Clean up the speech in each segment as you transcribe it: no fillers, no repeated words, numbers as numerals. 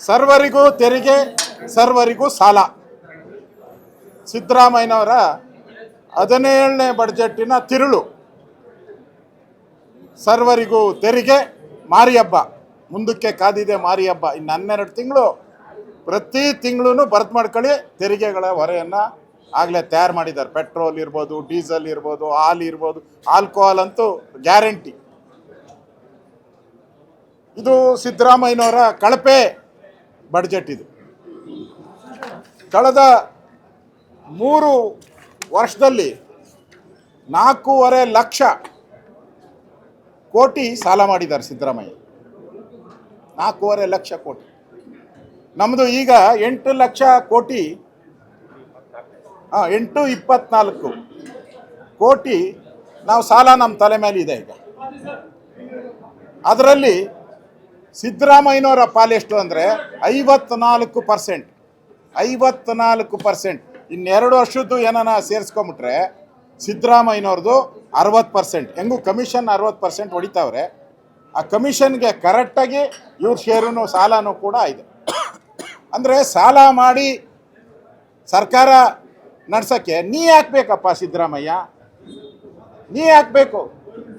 ಸರ್ವರಿಗೂ ತೆರಿಗೆ, ಸರ್ವರಿಗೂ ಸಾಲ. ಸಿದ್ದರಾಮಯ್ಯನವರ 17ನೇ ಬಡ್ಜೆಟ್ಟಿನ ತಿರುಳು. ಸರ್ವರಿಗೂ ತೆರಿಗೆ, ಮಾರಿ ಹಬ್ಬ ಮುಂದಕ್ಕೆ ಕಾದಿದೆ. ಮಾರಿ ಹಬ್ಬ ಇನ್ನು 12 ತಿಂಗಳು. ಪ್ರತಿ ತಿಂಗಳು ಬರ್ತ್ ಮಾಡ್ಕೊಳ್ಳಿ. ತೆರಿಗೆಗಳ ಹೊರೆಯನ್ನು ಆಗಲೇ ತಯಾರು ಮಾಡಿದ್ದಾರೆ. ಪೆಟ್ರೋಲ್ ಇರ್ಬೋದು, ಡೀಸೆಲ್ ಇರ್ಬೋದು, ಹಾಲು ಇರ್ಬೋದು, ಆಲ್ಕೋಹಾಲ್ ಅಂತೂ ಗ್ಯಾರಂಟಿ. ಇದು ಸಿದ್ದರಾಮಯ್ಯನವರ ಕಳಪೆ ಬಡ್ಜೆಟ್. ಇದು ಕಳೆದ 3 ವರ್ಷದಲ್ಲಿ 4.5 ಲಕ್ಷ ಕೋಟಿ ಸಾಲ ಮಾಡಿದ್ದಾರೆ ಸಿದ್ದರಾಮಯ್ಯ. 4.5 ಲಕ್ಷ ಕೋಟಿ. ನಮ್ಮದು ಈಗ 8 ಲಕ್ಷ ಕೋಟಿ, 824 ಕೋಟಿ ನಾವು ಸಾಲ ನಮ್ಮ ತಲೆ ಮೇಲೆ ಇದೆ ಈಗ. ಅದರಲ್ಲಿ ಸಿದ್ದರಾಮಯ್ಯನವರ ಪಾಲೆಷ್ಟು ಅಂದರೆ 54%. 54%. ಇನ್ನು 2 ವರ್ಷದ್ದು ಏನಾನ ಸೇರಿಸ್ಕೊಂಬಿಟ್ರೆ ಸಿದ್ದರಾಮಯ್ಯನವ್ರದ್ದು 60%. ಹೆಂಗೂ ಕಮಿಷನ್ 60% ಹೊಡಿತಾವ್ರೆ. ಆ ಕಮಿಷನ್ಗೆ ಕರೆಕ್ಟಾಗಿ ಇವ್ರ ಶೇರು ಸಾಲನೂ ಕೂಡ ಇದೆ. ಅಂದರೆ ಸಾಲ ಮಾಡಿ ಸರ್ಕಾರ ನಡ್ಸೋಕ್ಕೆ ನೀ ಹಾಕ್ಬೇಕಪ್ಪ ಸಿದ್ದರಾಮಯ್ಯ, ನೀ ಹಾಕ್ಬೇಕು.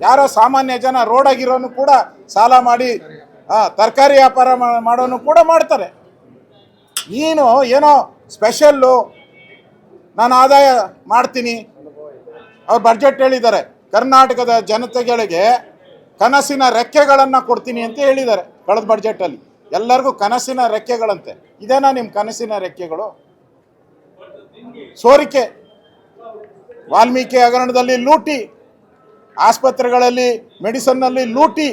ಯಾರೋ ಸಾಮಾನ್ಯ ಜನ ರೋಡಾಗಿರೋನು ಕೂಡ ಸಾಲ ಮಾಡಿ ತರಕಾರಿ ವ್ಯಾಪಾರ ಮಾಡೋನು ಕೂಡ ಮಾಡ್ತಾರೆ. ನೀನು ಏನೋ ಸ್ಪೆಷಲ್ಲು ನಾನು ಆದಾಯ ಮಾಡ್ತೀನಿ. ಅವ್ರು ಬಡ್ಜೆಟ್ ಹೇಳಿದ್ದಾರೆ, ಕರ್ನಾಟಕದ ಜನತೆಗಳಿಗೆ ಕನಸಿನ ರೆಕ್ಕೆಗಳನ್ನು ಕೊಡ್ತೀನಿ ಅಂತ ಹೇಳಿದ್ದಾರೆ ಕಳೆದ ಬಡ್ಜೆಟಲ್ಲಿ. ಎಲ್ಲರಿಗೂ ಕನಸಿನ ರೆಕ್ಕೆಗಳಂತೆ. ಇದೇನಾ ನಿಮ್ಮ ಕನಸಿನ ರೆಕ್ಕೆಗಳು? ಸೋರಿಕೆ, ವಾಲ್ಮೀಕಿ ಹಗರಣದಲ್ಲಿ ಲೂಟಿ, ಆಸ್ಪತ್ರೆಗಳಲ್ಲಿ ಮೆಡಿಸನ್ನಲ್ಲಿ ಲೂಟಿ,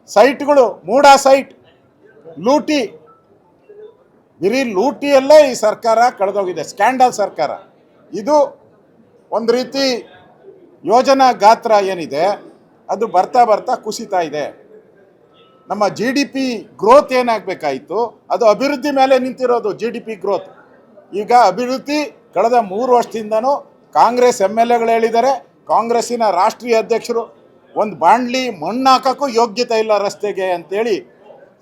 ಸೈಟ್ಗಳು ಮೂಡಾ ಸೈಟ್ ಲೂಟಿ. ಬರೀ ಲೂಟಿಯಲ್ಲೇ ಈ ಸರ್ಕಾರ ಕಳೆದೋಗಿದೆ. ಸ್ಕ್ಯಾಂಡಲ್ ಸರ್ಕಾರ ಇದು. ಒಂದು ರೀತಿ ಯೋಜನಾ ಗಾತ್ರ ಏನಿದೆ ಅದು ಬರ್ತಾ ಬರ್ತಾ ಕುಸಿತಾ ಇದೆ. ನಮ್ಮ GDP ಗ್ರೋತ್ ಏನಾಗಬೇಕಾಯಿತು ಅದು ಅಭಿವೃದ್ಧಿ ಮೇಲೆ ನಿಂತಿರೋದು. GDP ಗ್ರೋತ್ ಈಗ ಅಭಿವೃದ್ಧಿ ಕಳೆದ 3 ವರ್ಷದಿಂದನೂ ಕಾಂಗ್ರೆಸ್ MLAಗಳು ಹೇಳಿದ್ದಾರೆ. ಕಾಂಗ್ರೆಸ್ಸಿನ ರಾಷ್ಟ್ರೀಯ ಅಧ್ಯಕ್ಷರು ಒಂದು ಬಾಂಡ್ಲಿ ಮಣ್ಣು ಹಾಕೋಕ್ಕೂ ಯೋಗ್ಯತೆ ಇಲ್ಲ ರಸ್ತೆಗೆ ಅಂತೇಳಿ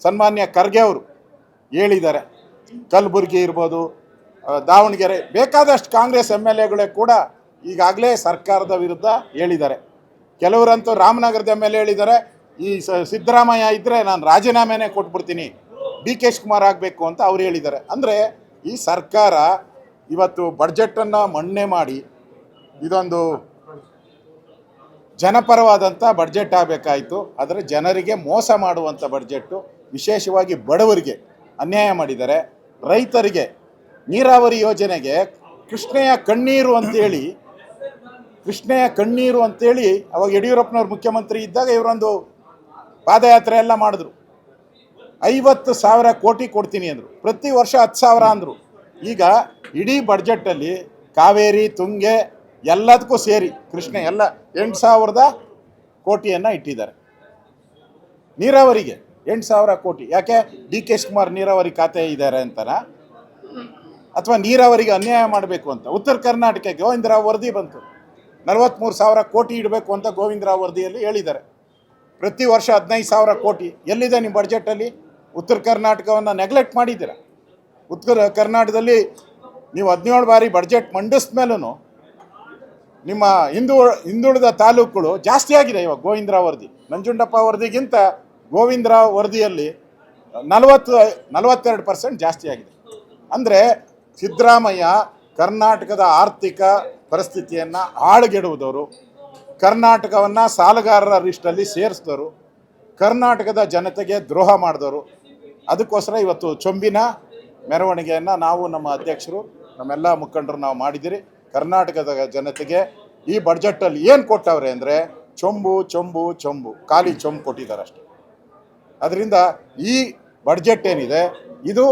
ಸನ್ಮಾನ್ಯ ಖರ್ಗೆ ಅವರು ಹೇಳಿದ್ದಾರೆ. ಕಲಬುರಗಿ ಇರ್ಬೋದು, ದಾವಣಗೆರೆ, ಬೇಕಾದಷ್ಟು ಕಾಂಗ್ರೆಸ್ MLAಗಳೇ ಕೂಡ ಈಗಾಗಲೇ ಸರ್ಕಾರದ ವಿರುದ್ಧ ಹೇಳಿದ್ದಾರೆ. ಕೆಲವರಂತೂ ರಾಮನಗರದ MLA ಹೇಳಿದ್ದಾರೆ, ಈ ಸಿದ್ದರಾಮಯ್ಯ ಇದ್ದರೆ ನಾನು ರಾಜೀನಾಮೆನೇ ಕೊಟ್ಬಿಡ್ತೀನಿ, DK ಶಿವಕುಮಾರ್ ಆಗಬೇಕು ಅಂತ ಅವ್ರು ಹೇಳಿದ್ದಾರೆ. ಅಂದರೆ ಈ ಸರ್ಕಾರ ಇವತ್ತು ಬಡ್ಜೆಟನ್ನು ಮಣ್ಣೆ ಮಾಡಿ ಇದೊಂದು ಜನಪರವಾದಂಥ ಬಡ್ಜೆಟ್ ಆಗಬೇಕಾಯಿತು. ಆದರೆ ಜನರಿಗೆ ಮೋಸ ಮಾಡುವಂಥ ಬಡ್ಜೆಟ್ಟು. ವಿಶೇಷವಾಗಿ ಬಡವರಿಗೆ ಅನ್ಯಾಯ ಮಾಡಿದ್ದಾರೆ. ರೈತರಿಗೆ ನೀರಾವರಿ ಯೋಜನೆಗೆ ಕೃಷ್ಣೆಯ ಕಣ್ಣೀರು ಅಂತೇಳಿ ಅವಾಗ ಯಡಿಯೂರಪ್ಪನವ್ರು ಮುಖ್ಯಮಂತ್ರಿ ಇದ್ದಾಗ ಇವರೊಂದು ಪಾದಯಾತ್ರೆ ಎಲ್ಲ ಮಾಡಿದ್ರು. 50,000 ಕೋಟಿ ಕೊಡ್ತೀನಿ ಅಂದರು. ಪ್ರತಿ ವರ್ಷ 10,000 ಅಂದರು. ಈಗ ಇಡೀ ಬಡ್ಜೆಟಲ್ಲಿ ಕಾವೇರಿ, ತುಂಗೆ ಎಲ್ಲದಕ್ಕೂ ಸೇರಿ ಕೃಷ್ಣ ಎಲ್ಲ 8,000 ಕೋಟಿಯನ್ನು ಇಟ್ಟಿದ್ದಾರೆ. ನೀರಾವರಿಗೆ 8,000 ಕೋಟಿ. ಯಾಕೆ? DK ಶಿವಕುಮಾರ್ ನೀರಾವರಿ ಖಾತೆ ಇದ್ದಾರೆ ಅಂತನಾ, ಅಥವಾ ನೀರಾವರಿಗೆ ಅನ್ಯಾಯ ಮಾಡಬೇಕು ಅಂತ? ಉತ್ತರ ಕರ್ನಾಟಕಕ್ಕೆ ಗೋವಿಂದರಾವ್ ವರದಿ ಬಂತು, 43,000 ಕೋಟಿ ಇಡಬೇಕು ಅಂತ ಗೋವಿಂದರಾವ್ ವರದಿಯಲ್ಲಿ ಹೇಳಿದ್ದಾರೆ. ಪ್ರತಿ ವರ್ಷ 15,000 ಕೋಟಿ. ಎಲ್ಲಿದೆ ನಿಮ್ಮ ಬಡ್ಜೆಟಲ್ಲಿ? ಉತ್ತರ ಕರ್ನಾಟಕವನ್ನು ನೆಗ್ಲೆಕ್ಟ್ ಮಾಡಿದ್ದೀರ. ಉತ್ತರ ಕರ್ನಾಟಕದಲ್ಲಿ ನೀವು 17 ಬಾರಿ ಬಡ್ಜೆಟ್ ಮಂಡಿಸಿದ ಮೇಲೂ ನಿಮ್ಮ ಹಿಂದುಳಿದ ತಾಲೂಕುಗಳು ಜಾಸ್ತಿ ಆಗಿದೆ. ಇವಾಗ ಗೋವಿಂದರಾವ್ ವರದಿ, ನಂಜುಂಡಪ್ಪ ವರದಿಗಿಂತ ಗೋವಿಂದರಾವ್ ವರದಿಯಲ್ಲಿ 42% ಜಾಸ್ತಿ ಆಗಿದೆ. ಅಂದರೆ ಸಿದ್ದರಾಮಯ್ಯ ಕರ್ನಾಟಕದ ಆರ್ಥಿಕ ಪರಿಸ್ಥಿತಿಯನ್ನು ಹಾಳುಗೆಡುವುದವರು, ಕರ್ನಾಟಕವನ್ನು ಸಾಲಗಾರರ ಲಿಸ್ಟಲ್ಲಿ ಸೇರಿಸಿದವರು, ಕರ್ನಾಟಕದ ಜನತೆಗೆ ದ್ರೋಹ ಮಾಡಿದವರು. ಅದಕ್ಕೋಸ್ಕರ ಇವತ್ತು ಚೊಂಬಿನ ಮೆರವಣಿಗೆಯನ್ನು ನಾವು, ನಮ್ಮ ಅಧ್ಯಕ್ಷರು, ನಮ್ಮೆಲ್ಲ ಮುಖಂಡರು ನಾವು ಮಾಡಿದ್ದೀರಿ. ಕರ್ನಾಟಕದ ಜನತೆಗೆ ಈ ಬಡ್ಜೆಟಲ್ಲಿ ಏನು ಕೊಟ್ಟವ್ರೆ ಅಂದರೆ ಚೊಂಬು ಚೊಂಬು ಚೊಂಬು, ಖಾಲಿ ಚೊಂಬು ಕೊಟ್ಟಿದ್ದಾರೆ ಅಷ್ಟೇ. ಅದರಿಂದ ಈ ಬಡ್ಜೆಟ್ ಏನಿದೆ ಇದು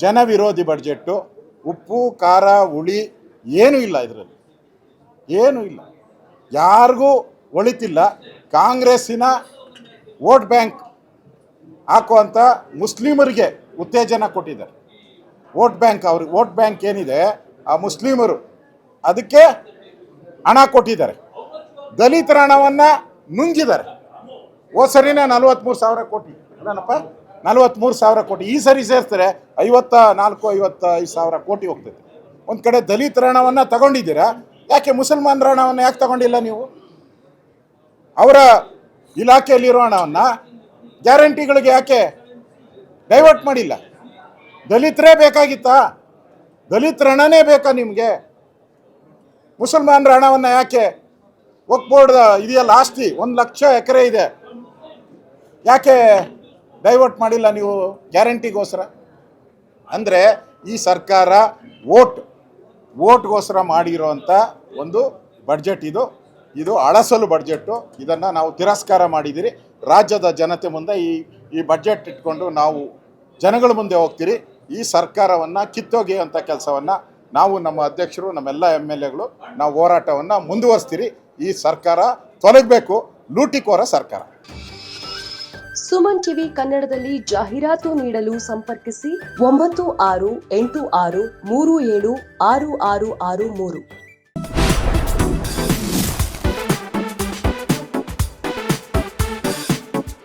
ಜನವಿರೋಧಿ ಬಡ್ಜೆಟ್ಟು. ಉಪ್ಪು ಖಾರ ಹುಳಿ ಏನೂ ಇಲ್ಲ ಇದರಲ್ಲಿ, ಏನೂ ಇಲ್ಲ. ಯಾರಿಗೂ ಒಳಿತಿಲ್ಲ. ಕಾಂಗ್ರೆಸ್ಸಿನ ವೋಟ್ ಬ್ಯಾಂಕ್ ಹಾಕುವಂಥ ಮುಸ್ಲಿಮರಿಗೆ ಉತ್ತೇಜನ ಕೊಟ್ಟಿದ್ದಾರೆ. ವೋಟ್ ಬ್ಯಾಂಕ್, ಅವ್ರಿಗೆ ವೋಟ್ ಬ್ಯಾಂಕ್ ಏನಿದೆ ಆ ಮುಸ್ಲಿಮರು ಅದಕ್ಕೆ ಹಣ ಕೊಟ್ಟಿದ್ದಾರೆ. ದಲಿತರ ಹಣವನ್ನು ನುಂಗಿದ್ದಾರೆ. ಹೋದ ಸರಿನೇ 43,000 ಕೋಟಿ ಅಲ್ಲನಪ್ಪ, 43,000 ಕೋಟಿ. ಈ ಸರಿ ಸೇರಿಸ್ತಾರೆ 54-55 ಕೋಟಿ ಹೋಗ್ತದೆ. ಒಂದು ಕಡೆ ದಲಿತರ ಹಣವನ್ನು ತಗೊಂಡಿದ್ದೀರಾ, ಯಾಕೆ ಮುಸಲ್ಮಾನರ ಹಣವನ್ನು ಯಾಕೆ ತಗೊಂಡಿಲ್ಲ ನೀವು? ಅವರ ಇಲಾಖೆಯಲ್ಲಿರೋ ಹಣವನ್ನು ಗ್ಯಾರಂಟಿಗಳಿಗೆ ಯಾಕೆ ಡೈವರ್ಟ್ ಮಾಡಿಲ್ಲ? ದಲಿತರೇ ಬೇಕಾಗಿತ್ತಾ? ದಲಿತರ ಹಣನೇ ಬೇಕಾ ನಿಮಗೆ? ಮುಸಲ್ಮಾನರ ಹಣವನ್ನು ಯಾಕೆ ವಕ್ಫ್ ಬೋರ್ಡ್ ಇದೆಯಲ್ಲ ಆಸ್ತಿ 1 ಲಕ್ಷ ಎಕರೆ ಇದೆ, ಯಾಕೆ ಡೈವರ್ಟ್ ಮಾಡಿಲ್ಲ ನೀವು ಗ್ಯಾರಂಟಿಗೋಸ್ಕರ? ಅಂದರೆ ಈ ಸರ್ಕಾರ ಓಟ್ಗೋಸ್ಕರ ಮಾಡಿರೋಂಥ ಒಂದು ಬಡ್ಜೆಟ್ ಇದು ಅಳಸಲು ಬಡ್ಜೆಟ್ಟು. ಇದನ್ನು ನಾವು ತಿರಸ್ಕಾರ ಮಾಡಿದ್ದೀರಿ. ರಾಜ್ಯದ ಜನತೆ ಮುಂದೆ ಈ ಬಡ್ಜೆಟ್ ಇಟ್ಕೊಂಡು ನಾವು ಜನಗಳ ಮುಂದೆ ಹೋಗ್ತೀರಿ. ಈ ಸರ್ಕಾರವನ್ನು ಕಿತ್ತೊಗೆಯುವಂಥ ಕೆಲಸವನ್ನು ನಾವು, ನಮ್ಮ ಅಧ್ಯಕ್ಷರು, ನಮ್ಮೆಲ್ಲ MLAಗಳು ನಾವು ಹೋರಾಟವನ್ನು ಮುಂದುವರಿಸ್ತೀರಿ. ಈ ಸರ್ಕಾರ ತೊಲಗಬೇಕು, ಲೂಟಿಕೋರ ಸರ್ಕಾರ. ಸುಮನ್ ಟಿವಿ ಕನ್ನಡದಲ್ಲಿ ಜಾಹೀರಾತು ನೀಡಲು ಸಂಪರ್ಕಿಸಿ 9686376663.